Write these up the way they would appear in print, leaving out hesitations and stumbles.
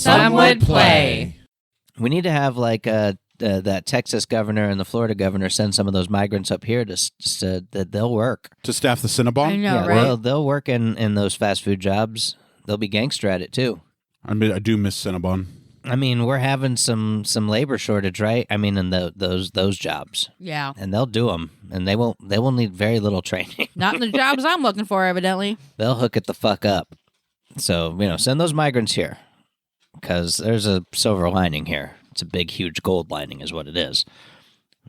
Some would play. We need to have like that Texas governor and the Florida governor send some of those migrants up here that they'll work. To staff the Cinnabon? I know, Yeah, right? they'll work in those fast food jobs. They'll be gangster at it too. I mean, I do miss Cinnabon. I mean, we're having some labor shortage, right? I mean, in those jobs, Yeah. and they'll do them, and they will need very little training. Not in the jobs I'm looking for, evidently. They'll hook it the fuck up. So send those migrants here, because there's a silver lining here. It's a big, huge gold lining, is what it is.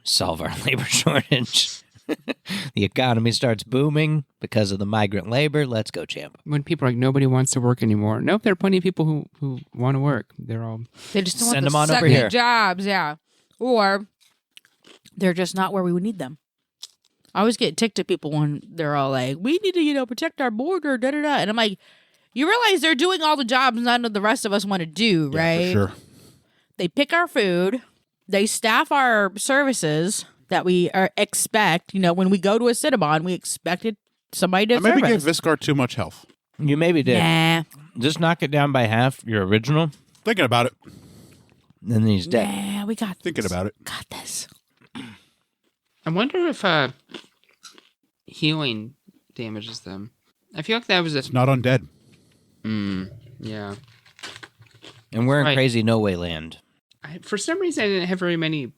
Solve our labor shortage. The economy starts booming because of the migrant labor. Let's go, champ. When people are like, nobody wants to work anymore. Nope, there are plenty of people who want to work. They're all... They just don't Send want them the on over second here. jobs, yeah. Or they're just not where we would need them. I always get ticked at people when they're all like, we need to, protect our border, da-da-da. And I'm like, you realize they're doing all the jobs none of the rest of us want to do, right? For sure. They pick our food. They staff our services that we expect. When we go to a Cinnabon, we expected somebody to I maybe gave service. Viscar too much health. You maybe did. Nah, Just knock it down by half, your original, Thinking about it. and then he's dead. nah, we got Thinking this. about it. Got this. I wonder if healing damages them. I feel like that was a... It's not undead. Yeah. And we're in Right. crazy no way land. For some reason, I didn't have very many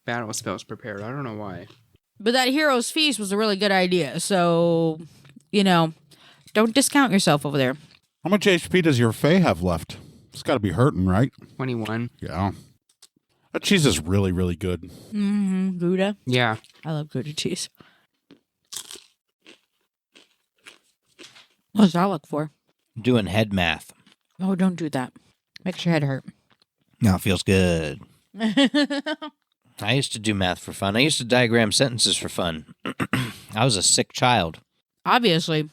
battle spells prepared. I don't know why. But that Hero's Feast was a really good idea. So, don't discount yourself over there. How much HP does your Fae have left? It's got to be hurting, right? 21. Yeah. That cheese is really, really good. Mm-hmm. Gouda. Yeah. I love Gouda cheese. What's that look for? Doing head math. Oh, don't do that. Makes your head hurt. No, it feels good. I used to do math for fun. I used to diagram sentences for fun. I was a sick child. Obviously.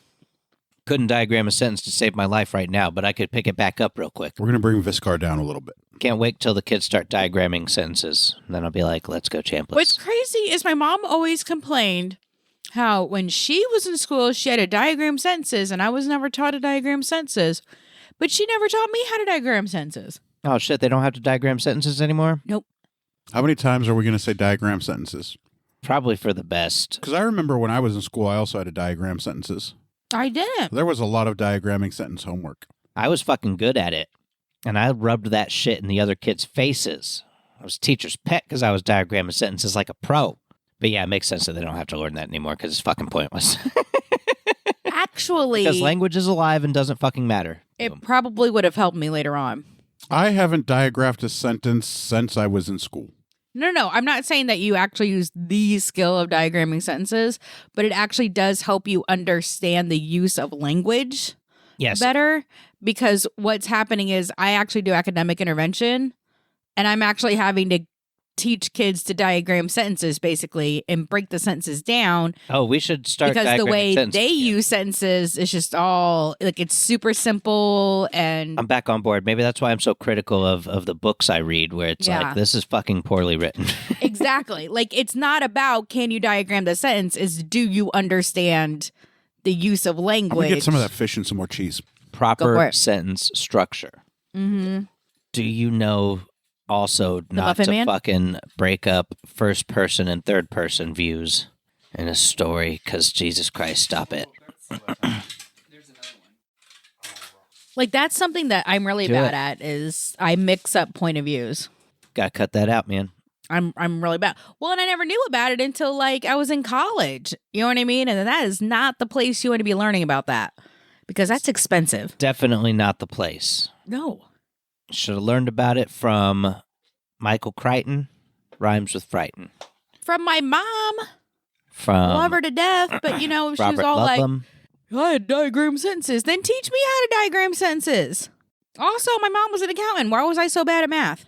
Couldn't diagram a sentence to save my life right now, but I could pick it back up real quick. We're going to bring Viscar down a little bit. Can't wait till the kids start diagramming sentences. Then I'll be like, let's go, champlets. What's crazy is my mom always complained how when she was in school, she had to diagram sentences, and I was never taught to diagram sentences. But she never taught me how to diagram sentences. Oh, shit, they don't have to diagram sentences anymore? Nope. How many times are we going to say diagram sentences? Probably for the best. Because I remember when I was in school, I also had to diagram sentences. I didn't. There was a lot of diagramming sentence homework. I was fucking good at it. And I rubbed that shit in the other kids' faces. I was teacher's pet because I was diagramming sentences like a pro. But yeah, it makes sense that they don't have to learn that anymore because it's fucking pointless. Actually, Because language is alive and doesn't fucking matter. it probably would have helped me later on. I haven't diagrammed a sentence since I was in school. No. I'm not saying that you actually use the skill of diagramming sentences, but it actually does help you understand the use of language Yes. better, because what's happening is I actually do academic intervention, and I'm actually having to teach kids to diagram sentences basically and break the sentences down, Oh, we should start because the diagramming way sentences they again. use sentences is just all like it's super simple and I'm back on board. Maybe that's why I'm so critical of the books I read, where it's Yeah. like, this is fucking poorly written. exactly. Like it's not about can you diagram the sentence, is do you understand the use of I'm language? going to get some of that fish and some more cheese. Go for Proper it. sentence structure. Mm-hmm. Do you know also not Muffin to Man? fucking break up first person and third person views in a story? Because Jesus Christ, stop it. Like that's something that I'm really Do bad it. at is I mix up point of views. Gotta cut that out, man. I'm really bad. Well, and I never knew about it until like I was in college. You know what I mean? And that is not the place you want to be learning about that, because that's expensive. Definitely not the place. No. Should have learned about it from Michael Crichton. Rhymes with frighten. From my mom. From Love her to death, but she was Robert all Ludlum. like, I diagram sentences. Then teach me how to diagram sentences. Also, my mom was an accountant. Why was I so bad at math?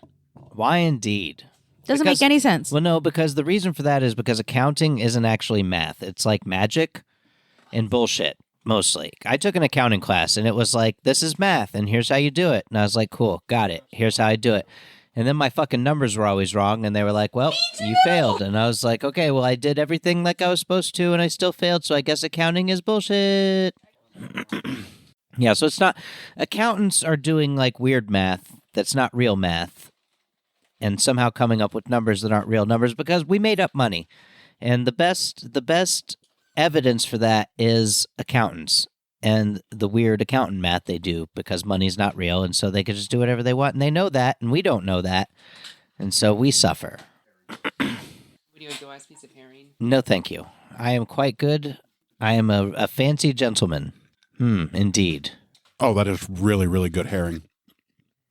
Why indeed? Doesn't Because- make any sense. Well, no, because the reason for that is because accounting isn't actually math. It's like magic and bullshit, mostly. I took an accounting class, and it was like, this is math, and here's how you do it. And I was like, cool, got it. Here's how I do it. And then my fucking numbers were always wrong, and they were like, well, you failed. And I was like, okay, well, I did everything like I was supposed to, and I still failed, so I guess accounting is bullshit. Yeah, so it's not... Accountants are doing, like, weird math, that's not real math and somehow coming up with numbers that aren't real numbers because we made up money. And the best evidence for that is accountants and the weird accountant math they do because money's not real, and so they can just do whatever they want, and they know that, and we don't know that, and so we suffer. Would you like the last piece of herring? No, thank you. I am quite good. I am a fancy gentleman. Indeed. Oh, that is really, really good herring.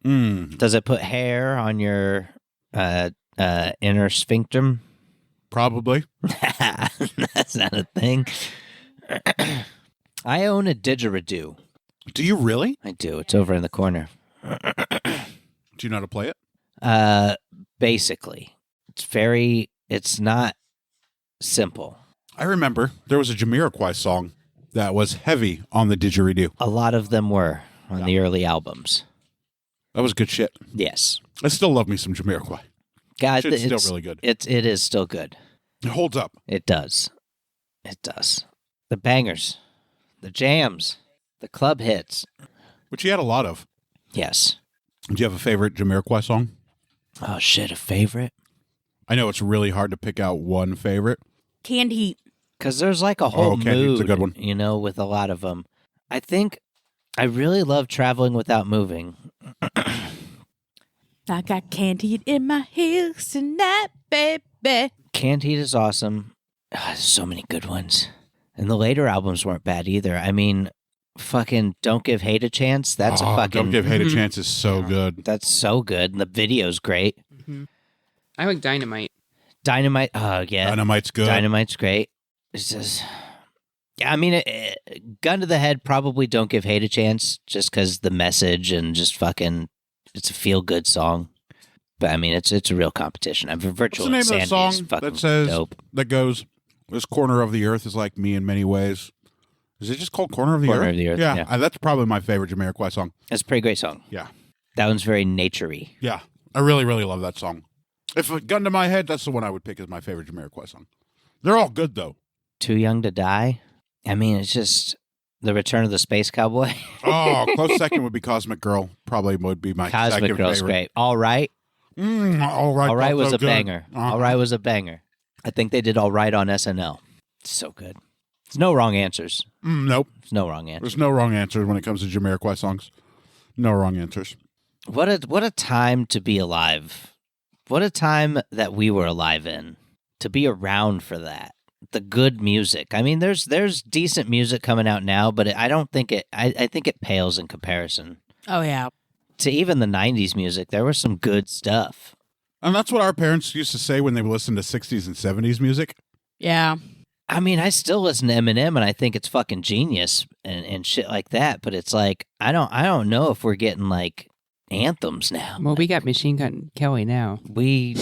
Does it put hair on your inner sphincter? Probably. That's not a thing. I own a didgeridoo. Do you really? I do. It's over in the corner. Do you know how to play it? Basically. It's not simple. I remember there was a Jamiroquai song that was heavy on the didgeridoo. A lot of them were on the early albums. That was good shit. Yes. I still love me some Jamiroquai. God, Shit's still really good. It is still good. It holds up. It does. It does. The bangers, the jams, the club hits. Which you had a lot of. Yes. Do you have a favorite Jamiroquai song? Oh, shit, a favorite? I know it's really hard to pick out one favorite. Canned Heat. Because there's like a whole okay, mood, it's a good one. you know, with a lot of them. I think I really love Traveling Without Moving. I got canned heat in my heels tonight, baby. Canned Heat is awesome. There's so many good ones. And the later albums weren't bad either. I mean, fucking Don't Give Hate a Chance. That's a fucking... Don't Give Hate a Chance is so good. That's so good. And the video's great. I like Dynamite. Dynamite. Oh, yeah. Dynamite's good. Dynamite's great. It's just... Yeah, I mean, gun to the head, probably Don't Give Hate a Chance, just because the message and just fucking... It's a feel-good song. But, I mean, it's a real competition. I'm Virtual What's the name of the Insanity is song fucking that says, dope. that goes, this corner of the earth is like me in many ways? Is it just called Corner of the Corner Earth? of the Earth, Yeah, yeah. that's probably my favorite Jamiroquai song. It's a pretty great song. Yeah. That one's very nature-y. Yeah, I really, really love that song. If a gun to my head, that's the one I would pick as my favorite Jamiroquai song. They're all good, though. Too Young to Die. I mean, it's just The Return of the Space Cowboy. Oh, close second would be Cosmic Girl. Probably would be my Cosmic second Girl's favorite. great. All Right. All right. All Right that's was so a good. banger. Uh-huh. All Right was a banger. I think they did All Right on SNL. It's so good. There's no wrong answers. Nope. There's no wrong answers. There's no wrong answer when it comes to Jamiroquai songs. No wrong answers. What a time to be alive. What a time that we were alive in. To be around for that. The good music. I mean, there's decent music coming out now, but I don't think it. I think it pales in comparison Oh, yeah. to even the '90s music. There was some good stuff. And that's what our parents used to say when they would listen to 60s and 70s music. Yeah. I mean, I still listen to Eminem, and I think it's fucking genius and shit like that. But it's like I don't know if we're getting like anthems now. Well, we got Machine Gun Kelly now. We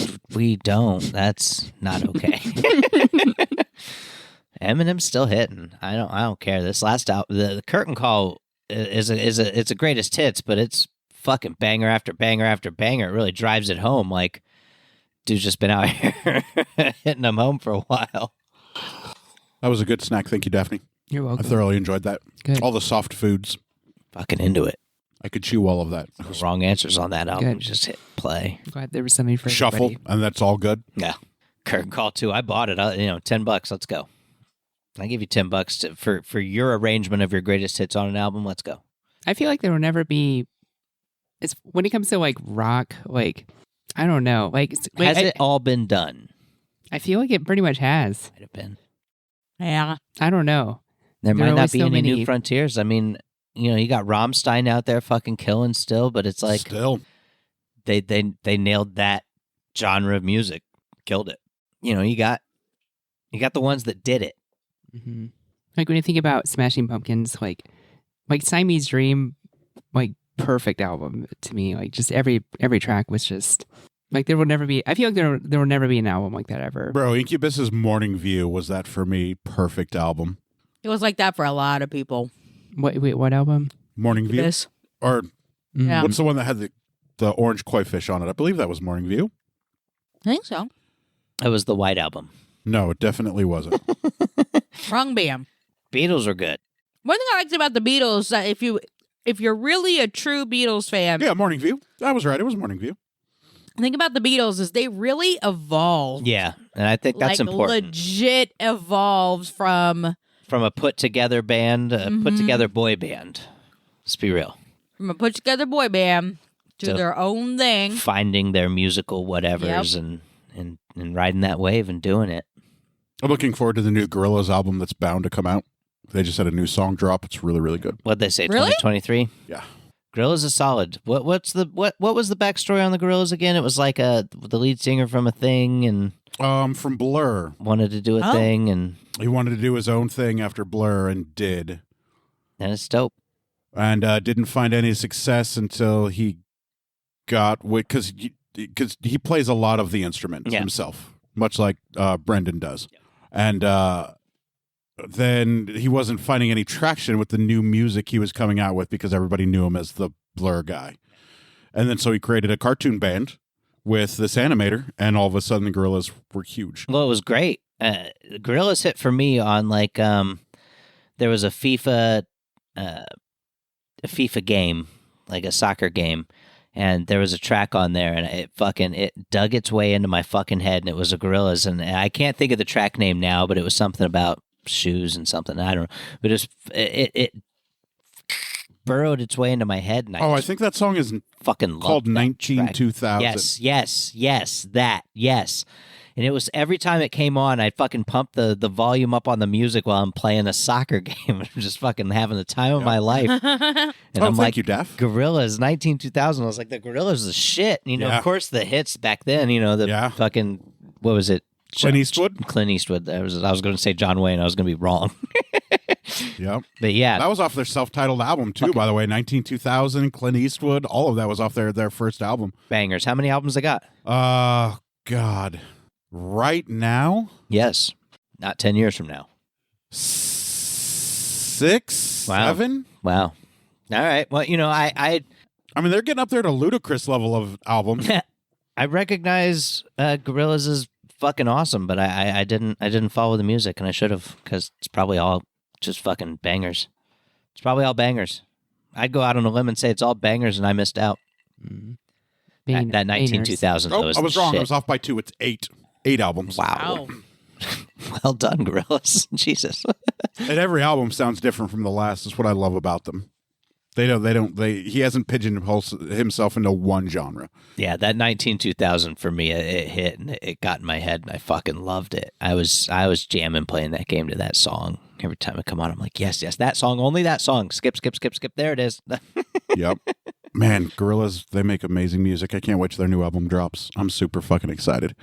don't. That's not okay. Eminem's still hitting. I don't care. This last album, the Curtain Call it's a greatest hits, but it's fucking banger after banger after banger. It really drives it home. Like, dude's just been out here hitting them home for a while. That was a good snack. Thank you, Daphne. You're I welcome. thoroughly enjoyed that. Good. All the soft foods. Fucking into it. I could chew all of that. No wrong answers on that album. Good. Just hit play. I'm glad there was something for Shuffle, everybody. and that's all good. Yeah. Curtain Call 2. I bought it. $10. Let's go. I give you $10 for your arrangement of your greatest hits on an album. Let's go. I feel like there will never be. It's when it comes to like rock, like I don't know, like, Has it all been done? I feel like it pretty much has. Might have been. Yeah. I don't know. There There might are not always be so any new many- frontiers. I mean, you got Rammstein out there fucking killing still, but it's like Still. they nailed that genre of music, killed it. You got the ones that did it. hmm Like when you think about Smashing Pumpkins, like Siamese Dream, like perfect album to me. Like just every track was just like there will never be. I feel like there will never be an album like that ever. Bro, Incubus's Morning View was that for me perfect album. It was like that for a lot of people. Wait, what album? Morning View? This. Or Mm. Yeah. what's the one that had the orange koi fish on it? I believe that was Morning View. I think so. It was the White Album. No, it definitely wasn't. Wrong band. Beatles are good. One thing I liked about the Beatles, that if you if you're really a true Beatles fan, Yeah, Morning View. I was right. It was Morning View. the thing about the Beatles is they really evolved. Yeah, and I think that's like important. legit evolved from From a put together band, a put together boy band. Let's be real. a put together boy band to So- their own thing. Finding their musical whatevers and riding that wave and doing it. I'm looking forward to the new Gorillaz album that's bound to come out. They just had a new song drop. It's really, really good. What'd they say? Really? 2023. Yeah. Gorillas is solid. What was the backstory on the Gorillas again? It was like the lead singer from a thing and From Blur. wanted to do a Oh. thing and He wanted to do his own thing after Blur and did. it's dope. And didn't find any success until he got because he plays a lot of the instruments Yeah. himself, much like Brendan does. And then he wasn't finding any traction with the new music he was coming out with because everybody knew him as the Blur guy. And then so he created a cartoon band with this animator, and all of a sudden the Gorillas were huge. Well, it was great. Gorillas hit for me on like there was a FIFA game, like a soccer game, and there was a track on there, and it dug its way into my fucking head, and it was a Gorillas, and I can't think of the track name now, but it was something about shoes and something, I don't know, but it burrowed its way into my head, and I think that song is fucking called loved that 19 track. 2000. Yes, that, yes. And it was every time it came on, I'd fucking pump the volume up on the music while I'm playing a soccer game. I'm just fucking having the time of my life. And I'm Thank like, you, Daff. Gorillas, 2000. I was like, the Gorillas is shit. You know, Yeah. of course, the hits back then, the Yeah. fucking, what was it? Clint Eastwood? Clint Eastwood. I was going to say John Wayne. I was going to be wrong. Yep. But yeah, That was off their self-titled album too, by the way. 2000, Clint Eastwood, all of that was off their first album. bangers. How many albums they got? God. Right now, Yes. Not 10 years from now. 6, Wow. 7. Wow. All right. Well, I I mean, they're getting up there to ludicrous level of albums. I recognize Gorillaz is fucking awesome, but I didn't follow the music, and I should have, because it's probably all just fucking bangers. It's probably all bangers. I'd go out on a limb and say it's all bangers, and I missed out. That 19-2000 Oh, was I was the wrong. shit. I was off by 2. It's 8. 8 albums. Wow. Well done, Gorillaz. Jesus. And every album sounds different from the last. That's what I love about them. He hasn't pigeonholed himself into one genre. Yeah, that 19-2000 for me, it hit and it got in my head, and I fucking loved it. I was jamming playing that game to that song. Every time it come on, I'm like, yes, that song, only that song. Skip. There it is. Yep. Man, Gorillaz, they make amazing music. I can't wait till their new album drops. I'm super fucking excited.